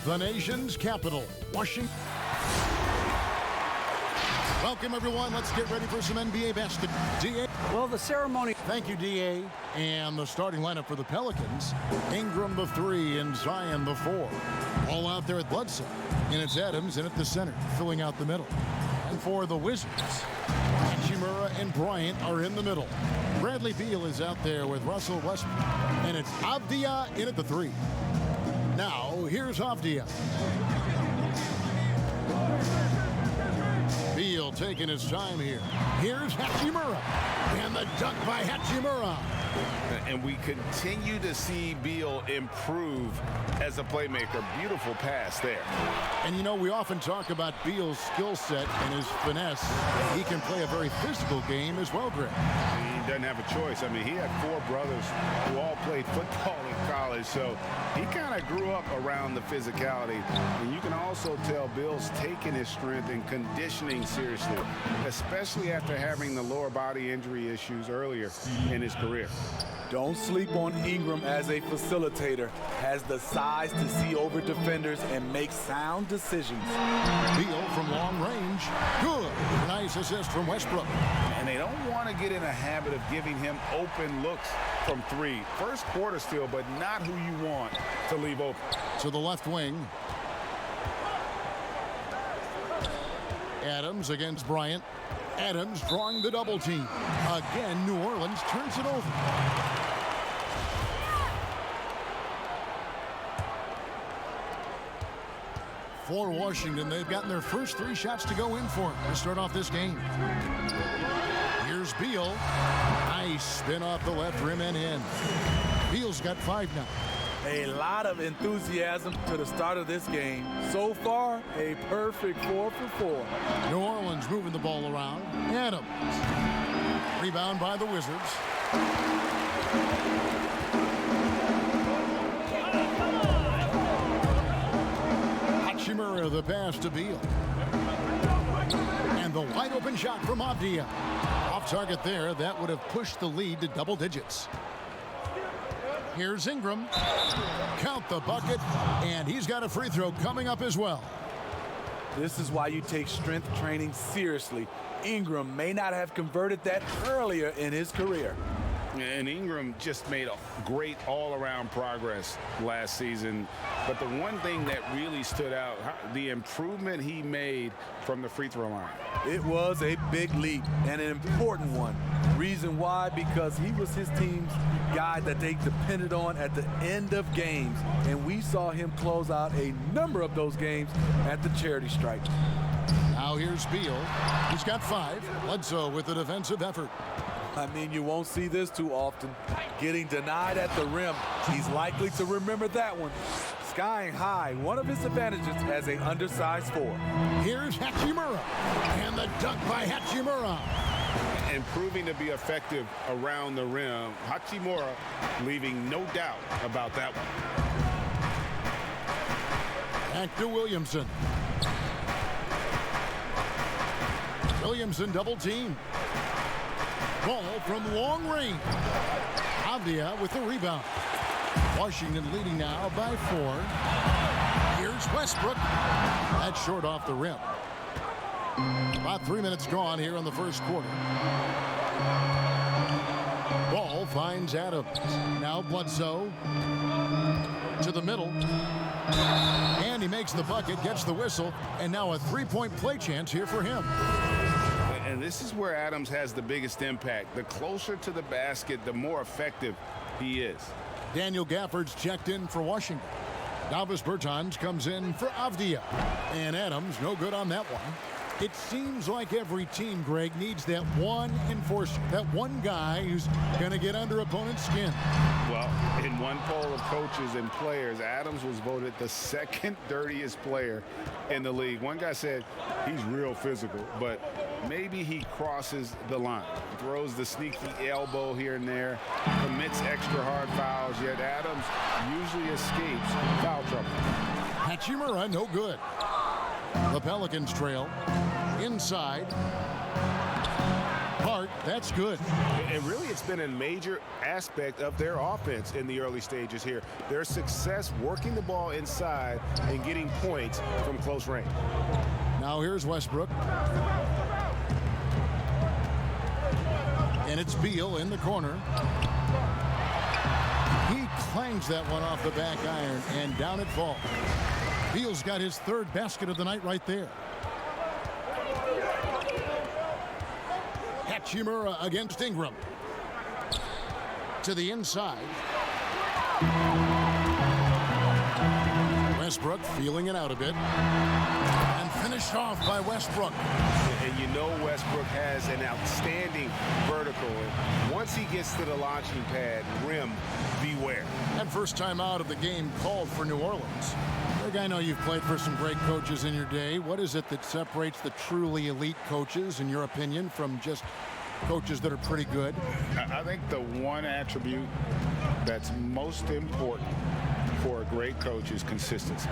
the nation's capital, Washington. Welcome, everyone. Let's get ready for some NBA basketball. D.A. Well, the ceremony. Thank you, D.A. And the starting lineup for the Pelicans. Ingram the 3 and Zion the 4. All out there at Bledsoe. And it's Adams in at the center, filling out the middle. And for the Wizards, Hachimura and Bryant are in the middle. Bradley Beal is out there with Russell Westbrook. And it's Avdija in at the 3. Now, here's Avdija. Beal taking his time here. Here's Hachimura. And the dunk by Hachimura. And we continue to see Beal improve as a playmaker. Beautiful pass there. And, you know, we often talk about Beal's skill set and his finesse. He can play a very physical game as well, Greg. He doesn't have a choice. I mean, he had 4 brothers who all played football in college, so he kind of grew up around the physicality. And you can also tell Beal's taking his strength and conditioning seriously, especially after having the lower body injury issues earlier in his career. Don't sleep on Ingram as a facilitator. Has the size to see over defenders and make sound decisions. Beal from long range. Good. Nice assist from Westbrook. And they don't want to get in a habit of giving him open looks from 3. First quarter still, but not who you want to leave open. To the left wing. Adams against Bryant. Adams drawing the double team. Again, New Orleans turns it over. For Washington, they've gotten their first 3 shots to go in for it to start off this game. Here's Beal. Nice spin off the left rim and in. Beal's got 5 now. A lot of enthusiasm to the start of this game. So far, a perfect 4 for 4. New Orleans moving the ball around. Adams. Rebound by the Wizards. Hachimura the pass to Beal. And the wide open shot from Avdija. Off target there. That would have pushed the lead to double digits. Here's Ingram. Count the bucket. And he's got a free throw coming up as well. This is why you take strength training seriously. Ingram may not have converted that earlier in his career. And Ingram just made a great all-around progress last season. But the one thing that really stood out, the improvement he made from the free throw line. It was a big leap and an important one. Reason why? Because he was his team's guy that they depended on at the end of games. And we saw him close out a number of those games at the charity stripe. Now here's Beal. He's got 5. Bledsoe with the defensive effort. I mean, you won't see this too often. Getting denied at the rim. He's likely to remember that one. Skying high, one of his advantages as an undersized 4. Here's Hachimura. And the dunk by Hachimura. And proving to be effective around the rim. Hachimura leaving no doubt about that one. Back to Williamson. Williamson double team. Ball from long range. Avdija with the rebound. Washington leading now by 4. Here's Westbrook. That's short off the rim. About 3 minutes gone here in the first quarter. Ball finds Adams. Now Bledsoe to the middle. And he makes the bucket, gets the whistle, and now a 3-point play chance here for him. And this is where Adams has the biggest impact. The closer to the basket, the more effective he is. Daniel Gafford's checked in for Washington. Davis Bertans comes in for Avdija. And Adams, no good on that one. It seems like every team, Greg, needs that one enforcer, that one guy who's going to get under opponent's skin. Well, in one poll of coaches and players, Adams was voted the 2nd dirtiest player in the league. One guy said he's real physical, but maybe he crosses the line. Throws the sneaky elbow here and there, commits extra hard fouls, yet Adams usually escapes foul trouble. Hachimura, no good. The Pelicans trail. Inside. Hart start. That's good. And really, it's been a major aspect of their offense in the early stages here. Their success working the ball inside and getting points from close range. Now here's Westbrook. And it's Beal in the corner. He clangs that one off the back iron, and down it falls. Beal's got his third basket of the night right there. Hachimura against Ingram. To the inside. Westbrook feeling it out a bit. And finished off by Westbrook. And you know Westbrook has an outstanding vertical. And once he gets to the launching pad, rim, beware. And first time out of the game called for New Orleans. Greg, I know you've played for some great coaches in your day. What is it that separates the truly elite coaches, in your opinion, from just coaches that are pretty good? I think the one attribute that's most important for a great coach is consistency.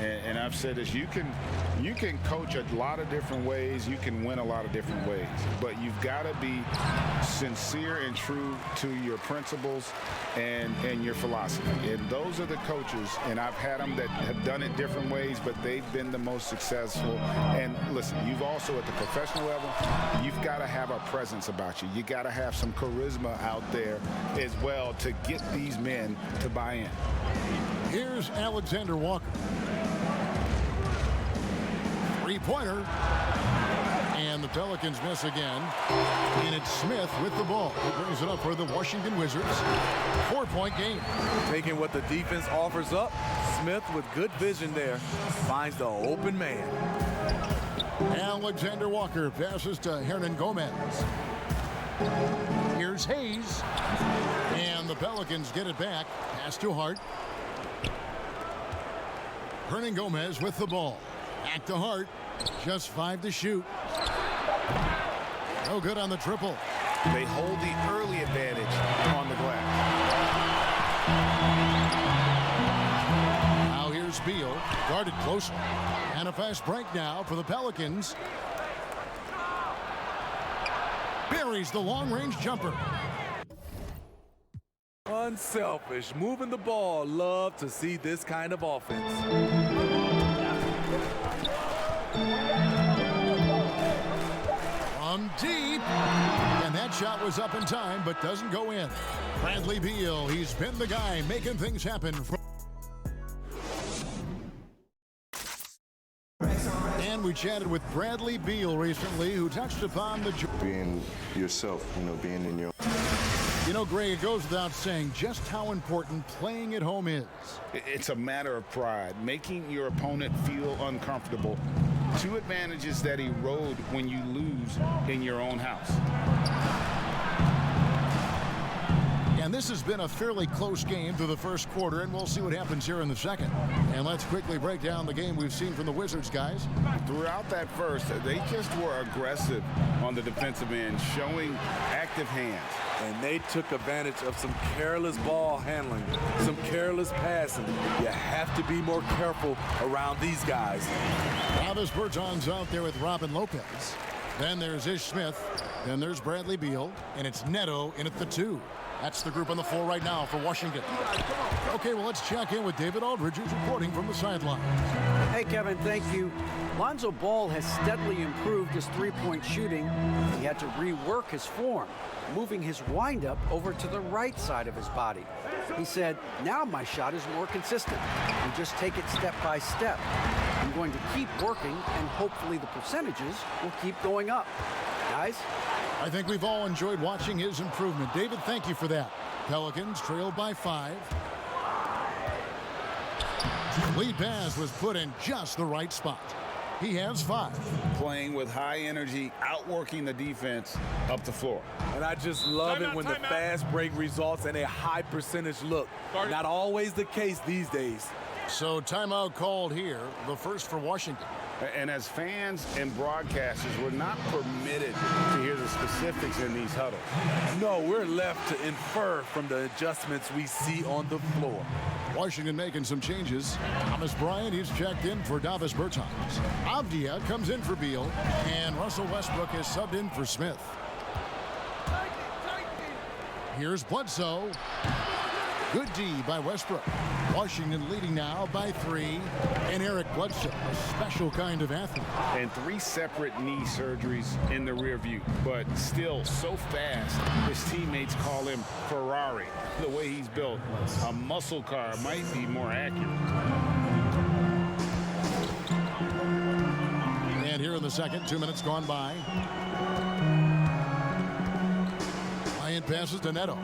And I've said this, you can coach a lot of different ways, you can win a lot of different ways, but you've got to be sincere and true to your principles and your philosophy. And those are the coaches, and I've had them that have done it different ways, but they've been the most successful. And listen, you've also at the professional level, you've got to have a presence about you. You got to have some charisma out there as well to get these men to buy in. Here's Alexander Walker. Three-pointer. And the Pelicans miss again. And it's Smith with the ball. He brings it up for the Washington Wizards. 4-point game. Taking what the defense offers up, Smith with good vision there finds the open man. Alexander Walker passes to Hernan Gomez. Here's Hayes. And the Pelicans get it back. Pass to Hart. Hernan Gomez with the ball. Back to Hart. Just 5 to shoot. No good on the triple. They hold the early advantage on the glass. Now here's Beal. Guarded closer. And a fast break now for the Pelicans. Buries the long-range jumper. Unselfish, moving the ball. Love to see this kind of offense. From deep. And that shot was up in time, but doesn't go in. Bradley Beal, he's been the guy making things happen. And we chatted with Bradley Beal recently, who touched upon the being yourself, being in your... You know, Greg, it goes without saying just how important playing at home is. It's a matter of pride, making your opponent feel uncomfortable. 2 advantages that erode when you lose in your own house. And this has been a fairly close game through the first quarter, and we'll see what happens here in the second. And let's quickly break down the game we've seen from the Wizards, guys. Throughout that first, they just were aggressive on the defensive end, showing active hands. And they took advantage of some careless ball handling, some careless passing. You have to be more careful around these guys. Davis Bertans out there with Robin Lopez. Then there's Ish Smith. Then there's Bradley Beal. And it's Neto in at the 2. That's the group on the floor right now for Washington. Okay, well, let's check in with David Aldridge, who's reporting from the sideline. Hey, Kevin, thank you. Lonzo Ball has steadily improved his three-point shooting. He had to rework his form, moving his windup over to the right side of his body. He said, now my shot is more consistent. We just take it step by step. I'm going to keep working, and hopefully the percentages will keep going up. Guys? I think we've all enjoyed watching his improvement. David, thank you for that. Pelicans trailed by 5. Lead pass was put in just the right spot. He has 5. Playing with high energy, outworking the defense up the floor. And I just love it when the fast break results in a high percentage look. Not always the case these days. So timeout called here, the first for Washington. And as fans and broadcasters, we're not permitted to hear the specifics in these huddles. No, we're left to infer from the adjustments we see on the floor. Washington making some changes. Thomas Bryant, he's checked in for Davis Bertans. Avdia comes in for Beal, and Russell Westbrook is subbed in for Smith. Here's Bledsoe. Good D by Westbrook. Washington leading now by 3. And Eric Bledsoe, a special kind of athlete. And 3 separate knee surgeries in the rear view, but still so fast, his teammates call him Ferrari. The way he's built, a muscle car might be more accurate. And here in the second, 2 minutes gone by. Bryant passes to Neto.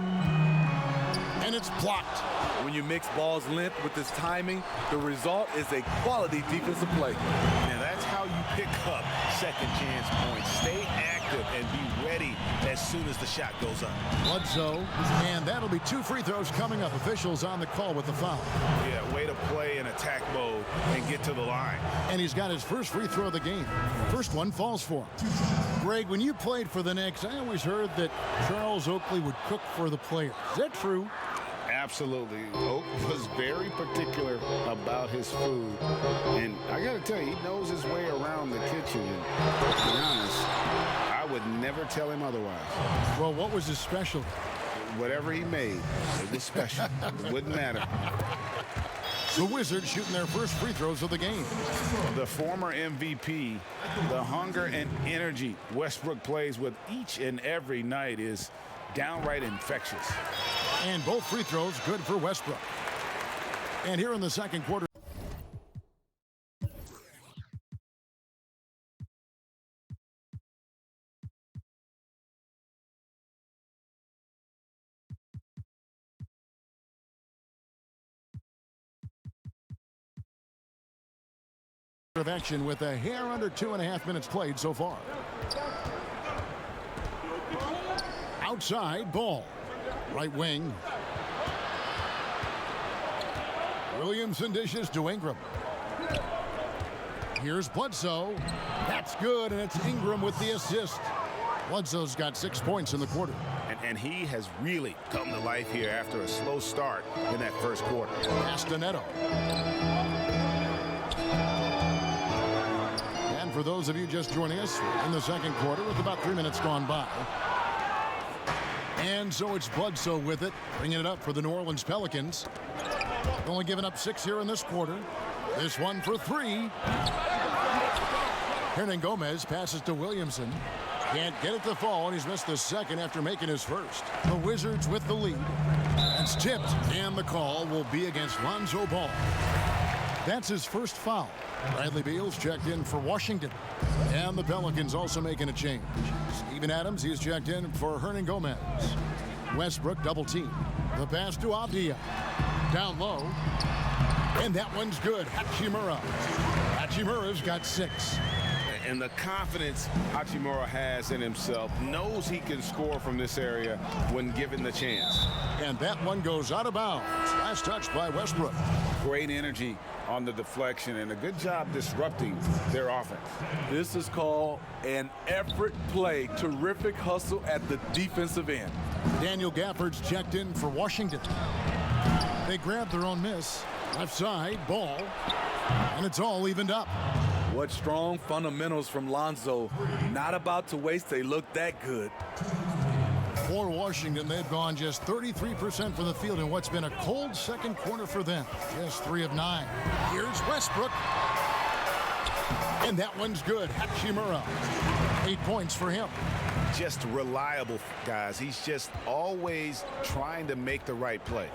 And it's blocked. When you mix ball's length with his timing, the result is a quality defensive play. Now that's how you pick up second chance points. Stay active and be ready as soon as the shot goes up. Bledsoe, and that'll be 2 free throws coming up. Officials on the call with the foul. Yeah, way to play in attack mode and get to the line. And he's got his first free throw of the game. First one falls for him. Greg, when you played for the Knicks, I always heard that Charles Oakley would cook for the players. Is that true? Absolutely. Oak was very particular about his food. And I got to tell you, he knows his way around the kitchen. And to be honest, I would never tell him otherwise. Well, what was his specialty? Whatever he made, it was special. It wouldn't matter. The Wizards shooting their first free throws of the game. The former MVP, the hunger and energy Westbrook plays with each and every night is downright infectious. And both free throws good for Westbrook. And here in the second quarter. Of action with a hair under 2.5 minutes played so far. Outside ball. Right wing. Williamson dishes to Ingram. Here's Bledsoe. That's good, and it's Ingram with the assist. Bledsoe's got 6 points in the quarter. And he has really come to life here after a slow start in that first quarter. Pass to Neto. And for those of you just joining us, in the second quarter with about 3 minutes gone by. And so it's Bledsoe with it, bringing it up for the New Orleans Pelicans. Only giving up 6 here in this quarter. This one for 3. Hernangomez passes to Williamson. Can't get it to fall, and he's missed the second after making his first. The Wizards with the lead. It's tipped, and the call will be against Lonzo Ball. That's his first foul. Bradley Beal's checked in for Washington. And the Pelicans also making a change. Steven Adams, he's checked in for Hernangomez. Westbrook double team. The pass to Avdia. Down low. And that one's good. Hachimura. Hachimura's got 6. And the confidence Hachimura has in himself, knows he can score from this area when given the chance. And that one goes out of bounds. Last touch by Westbrook. Great energy on the deflection and a good job disrupting their offense. This is called an effort play. Terrific hustle at the defensive end. Daniel Gafford's checked in for Washington. They grabbed their own miss. Left side, ball. And it's all evened up. What strong fundamentals from Lonzo. Not about to waste. They look that good. For Washington, they've gone just 33% from the field in what's been a cold second quarter for them. Just 3 of 9. Here's Westbrook. And that one's good. Hachimura. 8 points for him. Just reliable, guys. He's just always trying to make the right play.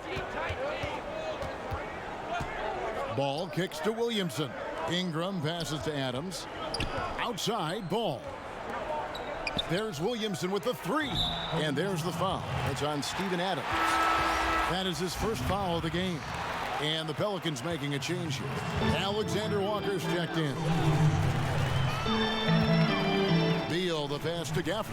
Ball kicks to Williamson. Ingram passes to Adams. Outside, ball. There's Williamson with the 3. And there's the foul. It's on Steven Adams. That is his first foul of the game. And the Pelicans making a change here. Alexander Walker's checked in. Beal, the pass to Gafford.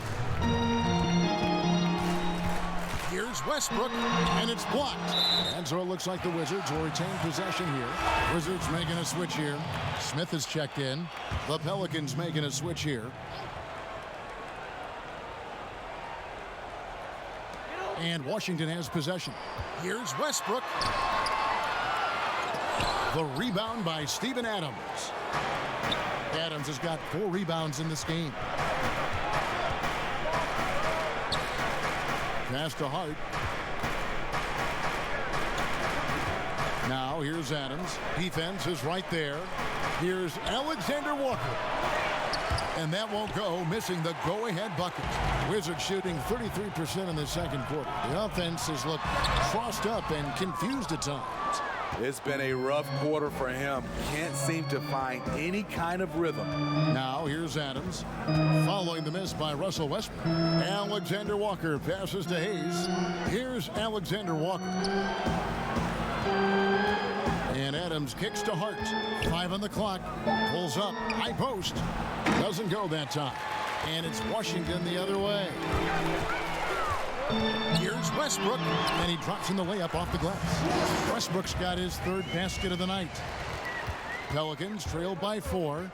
Here's Westbrook, and it's blocked. And so it looks like the Wizards will retain possession here. Wizards making a switch here. Smith is checked in. The Pelicans making a switch here. And Washington has possession. Here's Westbrook. The rebound by Steven Adams. Adams has got 4 rebounds in this game. Pass to Hart. Now here's Adams. Defense is right there. Here's Alexander Walker. And that won't go, missing the go-ahead bucket. Wizards shooting 33% in the second quarter. The offense has looked crossed up and confused at times. It's been a rough quarter for him. Can't seem to find any kind of rhythm. Now here's Adams. Following the miss by Russell Westbrook. Alexander Walker passes to Hayes. Here's Alexander Walker. And Adams kicks to Hart. 5 on the clock. Pulls up. High post. Doesn't go that time. And it's Washington the other way. Here's Westbrook. And he drops in the layup off the glass. Westbrook's got his third basket of the night. Pelicans trailed by 4.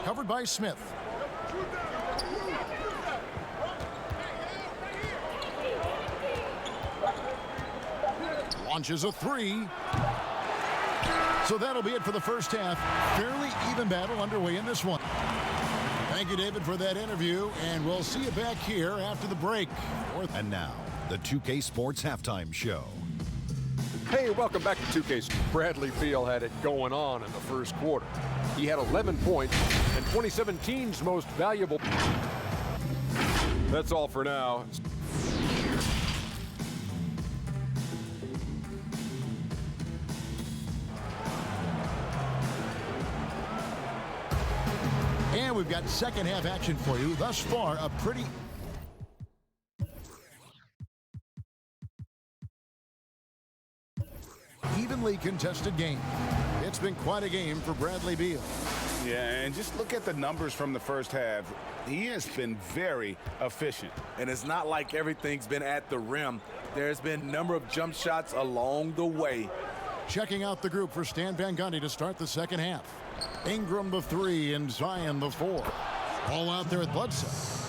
Covered by Smith. Launches a 3. So that'll be it for the first half. Fairly even battle underway in this one. Thank you, David, for that interview, and we'll see you back here after the break. And now, the 2K Sports Halftime Show. Hey, welcome back to 2K. Bradley Beal had it going on in the first quarter. He had 11 points and 2017's most valuable. That's all for now. And we've got second half action for you. Thus far, a pretty evenly contested game. It's been quite a game for Bradley Beal. Yeah, and just look at the numbers from the first half. He has been very efficient. And it's not like everything's been at the rim. There's been a number of jump shots along the way. Checking out the group for Stan Van Gundy to start the second half. Ingram the 3 and Zion the 4. All out there at Bledsoe.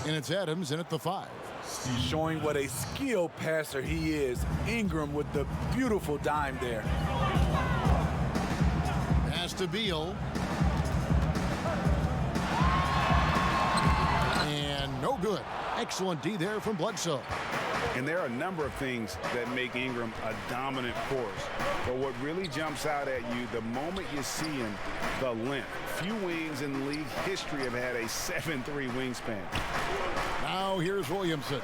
And it's Adams in at the 5. He's showing what a skilled passer he is. Ingram with the beautiful dime there. Pass to Beal. And no good. Excellent D there from Bledsoe. And there are a number of things that make Ingram a dominant force. But what really jumps out at you, the moment you see him, the length. Few wings in league history have had a 7'3" wingspan. Now here's Williamson.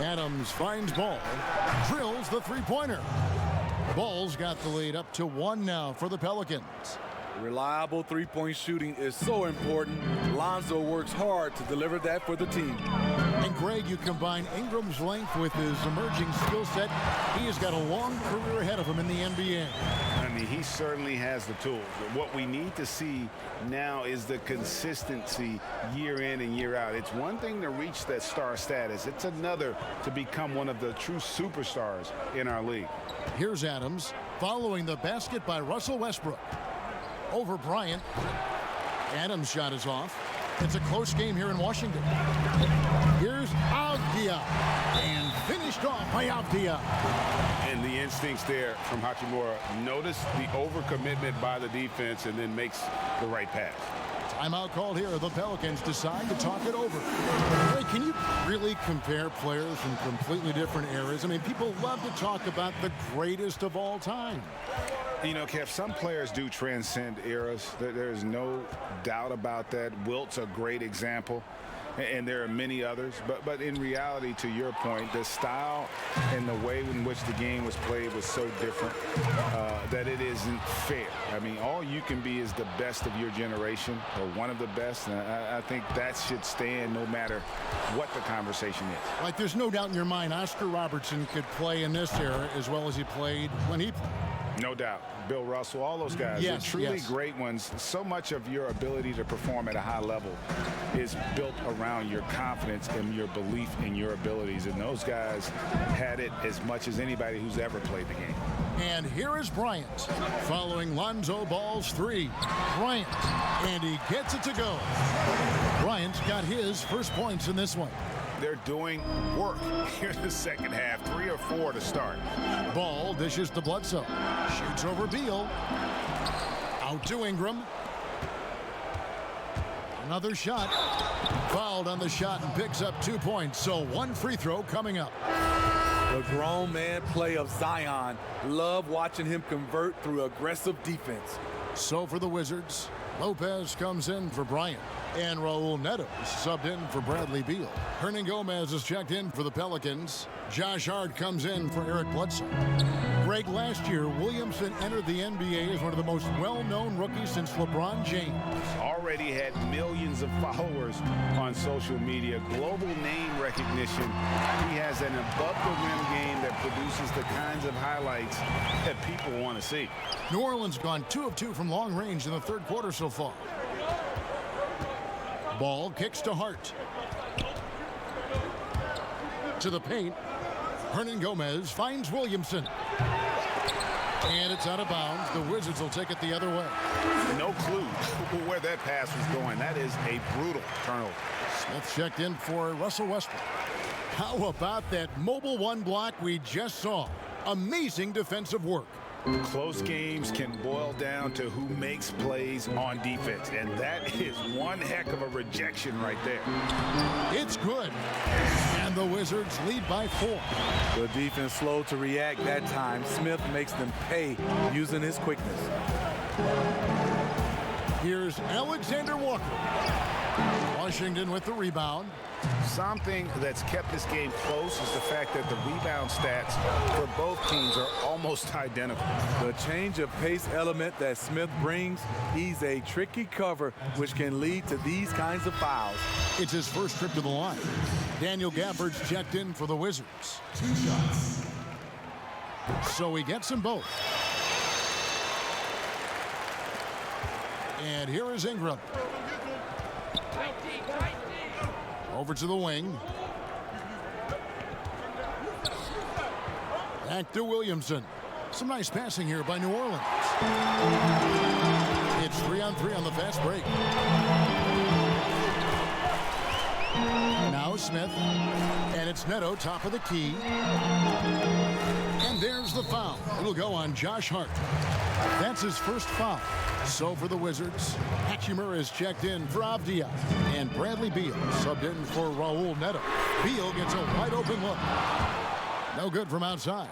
Adams finds Ball. Drills the three-pointer. Ball's got the lead up to 1 now for the Pelicans. Reliable three-point shooting is so important. Lonzo works hard to deliver that for the team. And Greg, you combine Ingram's length with his emerging skill set. He has got a long career ahead of him in the NBA. I mean, he certainly has the tools. But what we need to see now is the consistency year in and year out. It's one thing to reach that star status. It's another to become one of the true superstars in our league. Here's Adams following the basket by Russell Westbrook. Over Bryant. Adams' shot is off. It's a close game here in Washington. Here's Avdia. And finished off by Avdia. And the instincts there from Hachimura. Notice the overcommitment by the defense and then makes the right pass. Timeout called here. The Pelicans decide to talk it over. Hey, can you really compare players from completely different eras? I mean, people love to talk about the greatest of all time. You know, Kev, some players do transcend eras. There's no doubt about that. Wilt's a great example, and there are many others. But in reality, to your point, the style and the way in which the game was played was so different that it isn't fair. I mean, all you can be is the best of your generation or one of the best. And I think that should stand no matter what the conversation is. Like, there's no doubt in your mind Oscar Robertson could play in this era as well as he played when he played. No doubt. Bill Russell, all those guys, yes, they're truly yes. great ones. So much of your ability to perform at a high level is built around your confidence and your belief in your abilities. And those guys had it as much as anybody who's ever played the game. And here is Bryant following Lonzo Ball's 3. Bryant, and he gets it to go. Bryant's got his first points in this one. They're doing work here in the second half. 3 or 4 to start. Ball dishes to Bledsoe. Shoots over Beal. Out to Ingram. Another shot. Fouled on the shot and picks up 2 points. So one free throw coming up. The grown man play of Zion. Love watching him convert through aggressive defense. So for the Wizards, Lopez comes in for Bryant. And Raul Neto subbed in for Bradley Beal. Hernan Gomez is checked in for the Pelicans. Josh Hart comes in for Eric Bledsoe. Greg, last year, Williamson entered the NBA as one of the most well-known rookies since LeBron James. Already had millions of followers on social media, global name recognition. He has an above-the-rim game that produces the kinds of highlights that people want to see. New Orleans gone 2 of 2 from long range in the third quarter so far. Ball kicks to Hart. To the paint. Hernan Gomez finds Williamson. And it's out of bounds. The Wizards will take it the other way. No clue where that pass was going. That is a brutal turnover. Smith checked in for Russell Westbrook. How about that mobile one block we just saw? Amazing defensive work. Close games can boil down to who makes plays on defense, and that is one heck of a rejection right there. It's good. And the Wizards lead by 4. The defense slow to react that time. Smith makes them pay using his quickness. Here's Alexander Walker. Washington with the rebound. Something that's kept this game close is the fact that the rebound stats for both teams are almost identical. The change of pace element that Smith brings, he's a tricky cover, which can lead to these kinds of fouls. It's his first trip to the line. Daniel Gafford's checked in for the Wizards. 2 shots. So he gets them both. And here is Ingram. Over to the wing. Back to Williamson. Some nice passing here by New Orleans. It's 3-on-3 on the fast break. Now Smith. And it's Neto, top of the key. And there's the foul. It'll go on Josh Hart. That's his first foul. So for the Wizards, Hachimura is checked in for Avdia. And Bradley Beal subbed in for Raul Neto. Beal gets a wide open look. No good from outside.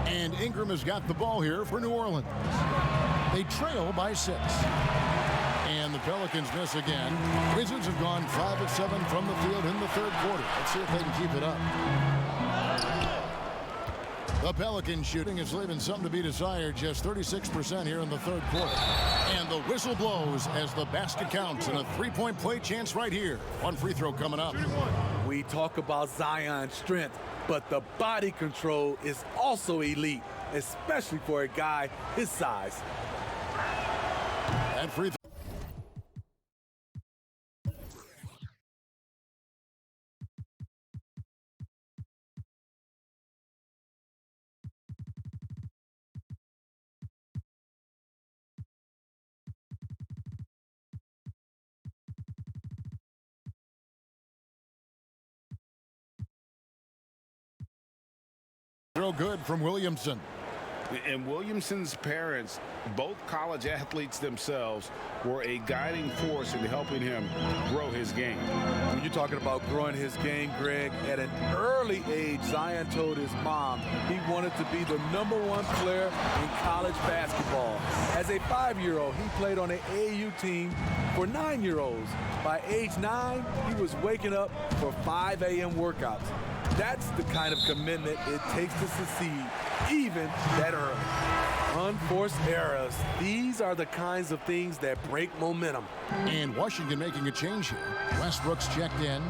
And Ingram has got the ball here for New Orleans. They trail by 6. And the Pelicans miss again. Wizards have gone 5 of 7 from the field in the third quarter. Let's see if they can keep it up. The Pelicans shooting is leaving something to be desired. Just 36% here in the third quarter. And the whistle blows as the basket counts and a 3-point play chance right here. One free throw coming up. We talk about Zion's strength, but the body control is also elite, especially for a guy his size. That free throw. Throw good from Williamson. And Williamson's parents, both college athletes themselves, were a guiding force in helping him grow his game. When you're talking about growing his game, Greg, at an early age, Zion told his mom he wanted to be the #1 player in college basketball. As a 5-year-old, he played on an AAU team for 9-year-olds. By age 9, he was waking up for 5 a.m. workouts. That's the kind of commitment it takes to succeed, even that early. Unforced errors. These are the kinds of things that break momentum. And Washington making a change here. Westbrook's checked in.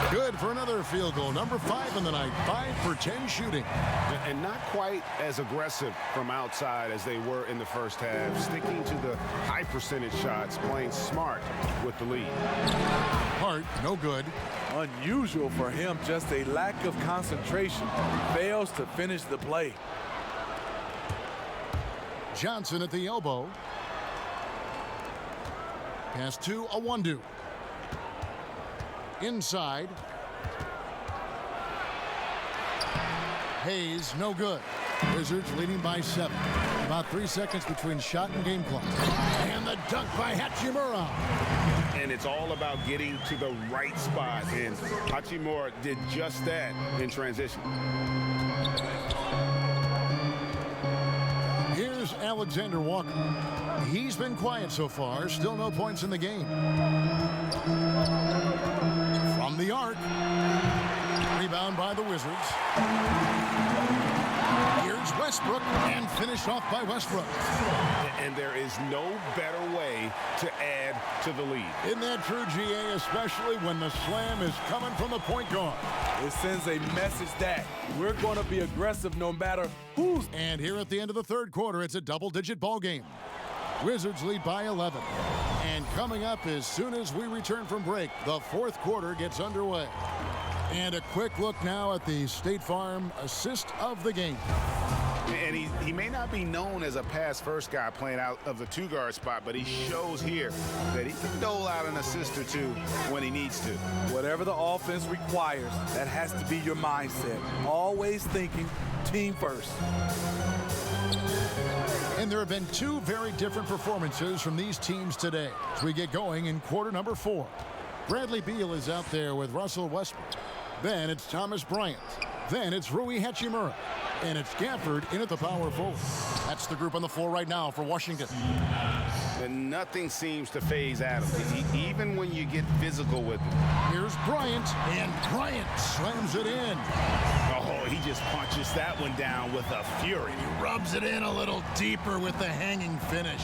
Good for another field goal. Number 5 in the night. 5 for 10 shooting. And not quite as aggressive from outside as they were in the first half. Sticking to the high percentage shots, playing smart with the lead. Hart, no good. Unusual for him, just a lack of concentration. Fails to finish the play. Johnson at the elbow. Pass to Awandu. Inside. Hayes, no good. Wizards leading by 7. About 3 seconds between shot and game clock. And the dunk by Hachimura. And it's all about getting to the right spot. And Hachimura did just that in transition. Here's Alexander Walker. He's been quiet so far. Still no points in the game. From the arc. Rebound by the Wizards. Here's Westbrook, and finished off by Westbrook. And there is no better way to add to the lead. Isn't that true, GA, especially when the slam is coming from the point guard? It sends a message that we're going to be aggressive no matter who's. And here at the end of the third quarter, it's a double-digit ball game. Wizards lead by 11. And coming up as soon as we return from break, the fourth quarter gets underway. And a quick look now at the State Farm assist of the game. And he may not be known as a pass-first guy playing out of the two-guard spot, but he shows here that he can dole out an assist or two when he needs to. Whatever the offense requires, that has to be your mindset. Always thinking team first. And there have been two very different performances from these teams today as we get going in quarter number 4. Bradley Beal is out there with Russell Westbrook. Then it's Thomas Bryant. Then it's Rui Hachimura. And it's Gafford in at the power forward. That's the group on the floor right now for Washington. And nothing seems to phase Adams, even when you get physical with him. Here's Bryant, and Bryant slams it in. Oh, he just punches that one down with a fury. He rubs it in a little deeper with the hanging finish.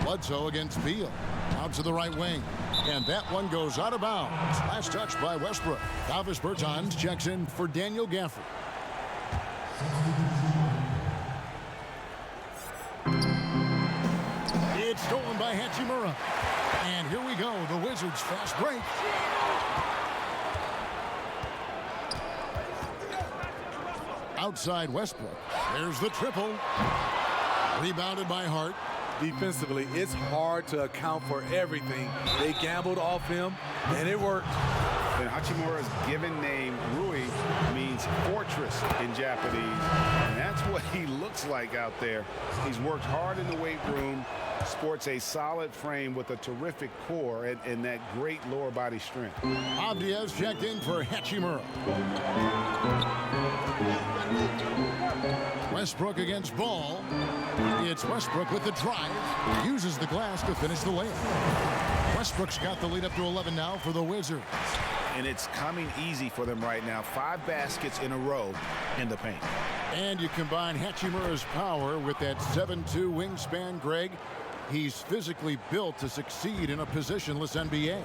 Bledsoe against Beal. Out to the right wing. And that one goes out of bounds. Last touch by Westbrook. Davis Bertans checks in for Daniel Gafford. It's stolen by Hachimura. And here we go. The Wizards fast break. Outside Westbrook. There's the triple. Rebounded by Hart. Defensively, it's hard to account for everything. They gambled off him, and it worked. And Hachimura's given name, Rui, means fortress in Japanese. And that's what he looks like out there. He's worked hard in the weight room, sports a solid frame with a terrific core and that great lower body strength. Abdias checked in for Hachimura. Westbrook against Ball. It's Westbrook with the drive. Uses the glass to finish the layup. Westbrook's got the lead up to 11 now for the Wizards. And it's coming easy for them right now. 5 baskets in a row in the paint. And you combine Hachimura's power with that 7'2" wingspan, Greg. He's physically built to succeed in a positionless NBA.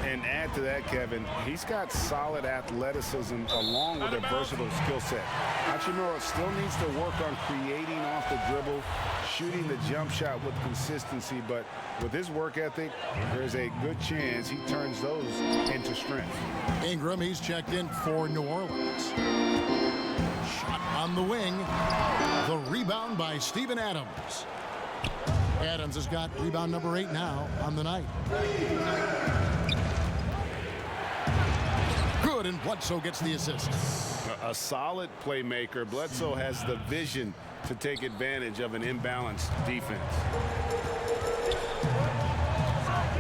And add to that, Kevin, he's got solid athleticism along with a versatile skill set. Hachimura still needs to work on creating off the dribble, shooting the jump shot with consistency, but with his work ethic, there's a good chance he turns those into strength. Ingram, he's checked in for New Orleans. Shot on the wing. The rebound by Steven Adams. Adams has got rebound number 8 now on the night. Good, and Bledsoe gets the assist. A solid playmaker. Bledsoe has the vision to take advantage of an imbalanced defense.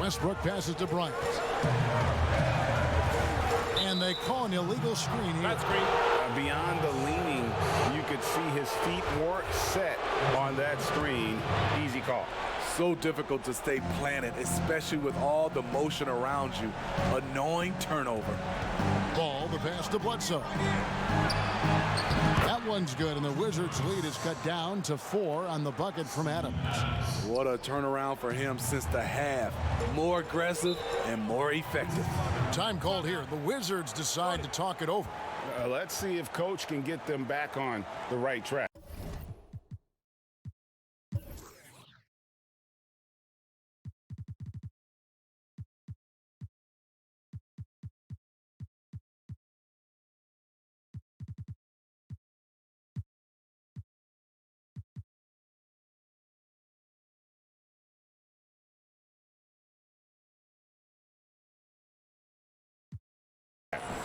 Westbrook passes to Bryant. And they call an illegal screen here. That's great. Beyond the leaning, you could see his feet weren't set on that screen. Easy call. So difficult to stay planted, especially with all the motion around you. Annoying turnover. Ball, the pass to Bledsoe. That one's good, and the Wizards' lead is cut down to 4 on the bucket from Adams. What a turnaround for him since the half. More aggressive and more effective. Time called here. The Wizards decide to talk it over. Let's see if Coach can get them back on the right track.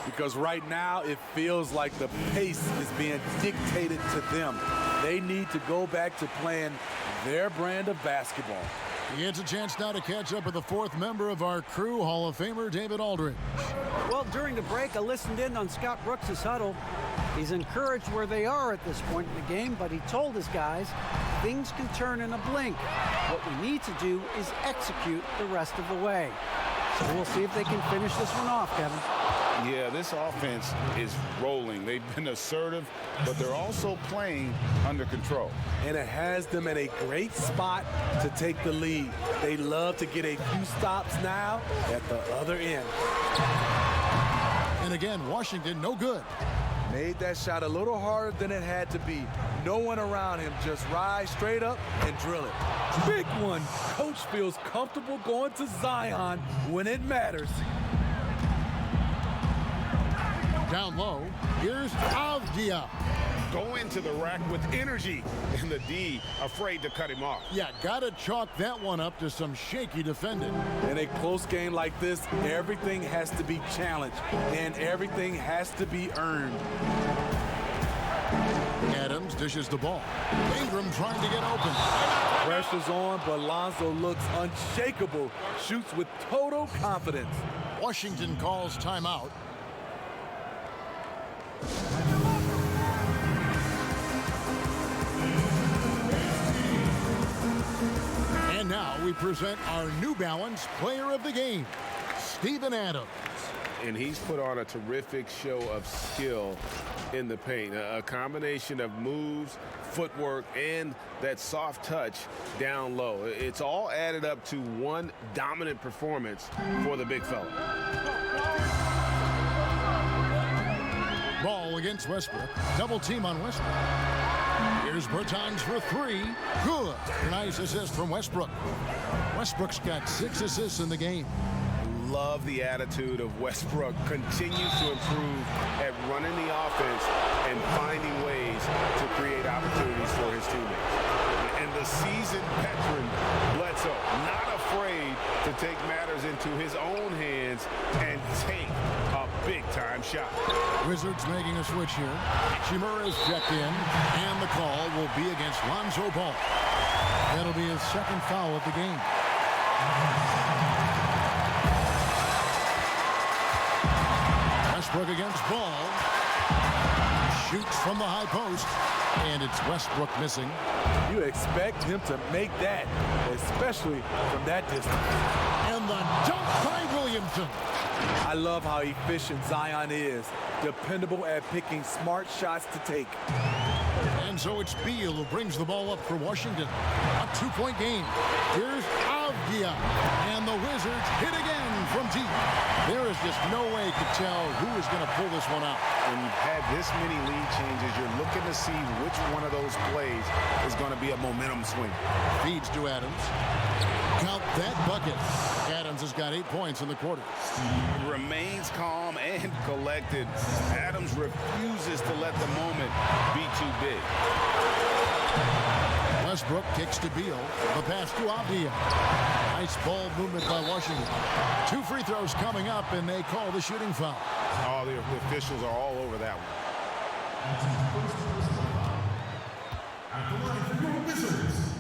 because right now it feels like the pace is being dictated to them. They need to go back to playing their brand of basketball. He gets a chance now to catch up with the fourth member of our crew, Hall of Famer David Aldridge. Well, during the break, I listened in on Scott Brooks' huddle. He's encouraged where they are at this point in the game, but he told his guys things can turn in a blink. What we need to do is execute the rest of the way. So we'll see if they can finish this one off, Kevin. Yeah, this offense is rolling. They've been assertive, but they're also playing under control. And it has them in a great spot to take the lead. They love to get a few stops now at the other end. And again, Washington no good. Made that shot a little harder than it had to be. No one around him, just rise straight up and drill it. Big one. Coach feels comfortable going to Zion when it matters. Down low, here's Avdia. Go into the rack with energy, and the D afraid to cut him off. Yeah, gotta chalk that one up to some shaky defending. In a close game like this, everything has to be challenged, and everything has to be earned. Adams dishes the ball. Ingram trying to get open. Pressure's on, but Lonzo looks unshakable. Shoots with total confidence. Washington calls timeout. And now we present our New Balance Player of the Game, Steven Adams. And he's put on a terrific show of skill in the paint. A combination of moves, footwork, and that soft touch down low. It's all added up to one dominant performance for the big fella. Ball against Westbrook. Double team on Westbrook. Here's Bertans for three. Good. Nice assist from Westbrook. Westbrook's got 6 assists in the game. Love the attitude of Westbrook. Continues to improve at running the offense and finding ways to create opportunities for his teammates. And the seasoned veteran, Bledsoe, not afraid to take matters into his own hands and take a big-time shot. Wizards making a switch here. Shimura is checked in, and the call will be against Lonzo Ball. That'll be his second foul of the game. Westbrook against Ball. Shoots from the high post, and it's Westbrook missing. You expect him to make that, especially from that distance. And the dunk by Williamson. I love how efficient Zion is. Dependable at picking smart shots to take. And so it's Beal who brings the ball up for Washington. A 2-point game. Here's Avdia. And the Wizards hit again from deep. There is just no way to tell who is going to pull this one out. When you've had this many lead changes, you're looking to see which one of those plays is going to be a momentum swing. Feeds to Adams. Count that bucket. Adams has got 8 points in the quarter. Remains calm and collected. Adams refuses to let the moment be too big. Westbrook kicks to Beal. The pass to Avdia. Nice ball movement by Washington. 2 free throws coming up, and they call the shooting foul. Oh, the officials are all over that one. At the line for your Wizards,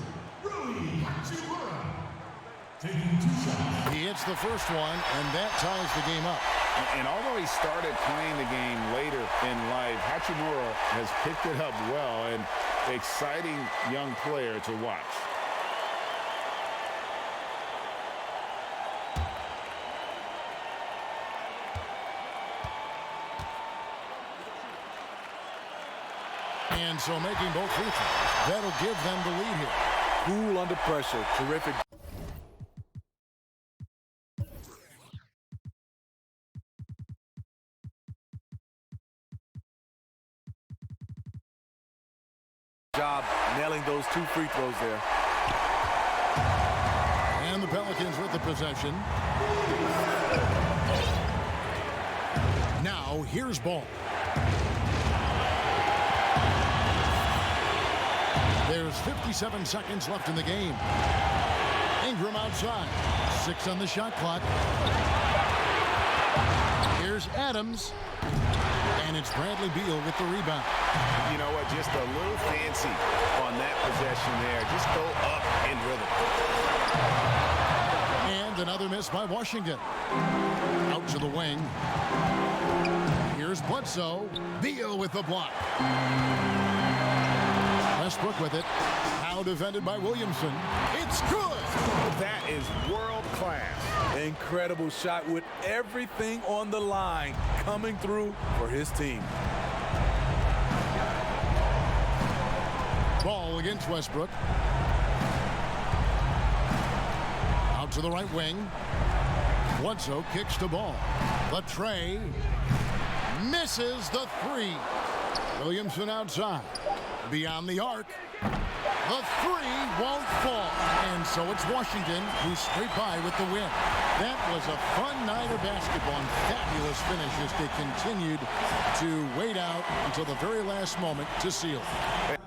taking 2 shots. He hits the first one, and that ties the game up. And although he started playing the game later in life, Hachimura has picked it up well, and exciting young player to watch. And so making both free throws, that'll give them the lead here. Cool under pressure. Terrific. Job nailing those 2 free throws there. And the Pelicans with the possession. Now here's Ball. There's 57 seconds left in the game. Ingram outside. 6 on the shot clock. Here's Adams. And it's Bradley Beal with the rebound. You know what? Just a little fancy on that possession there. Just go up in rhythm. And another miss by Washington. Out to the wing. Here's Bledsoe. Beal with the block. Westbrook with it. Now defended by Williamson. It's good. That is world class. Incredible shot with everything on the line coming through for his team. Ball against Westbrook. Out to the right wing. Bledsoe kicks the ball. The tray. Misses the three. Williamson outside. Beyond the arc. The three won't fall. And so it's Washington who's straight by with the win. That was a fun night of basketball and fabulous finish as they continued to wait out until the very last moment to seal it.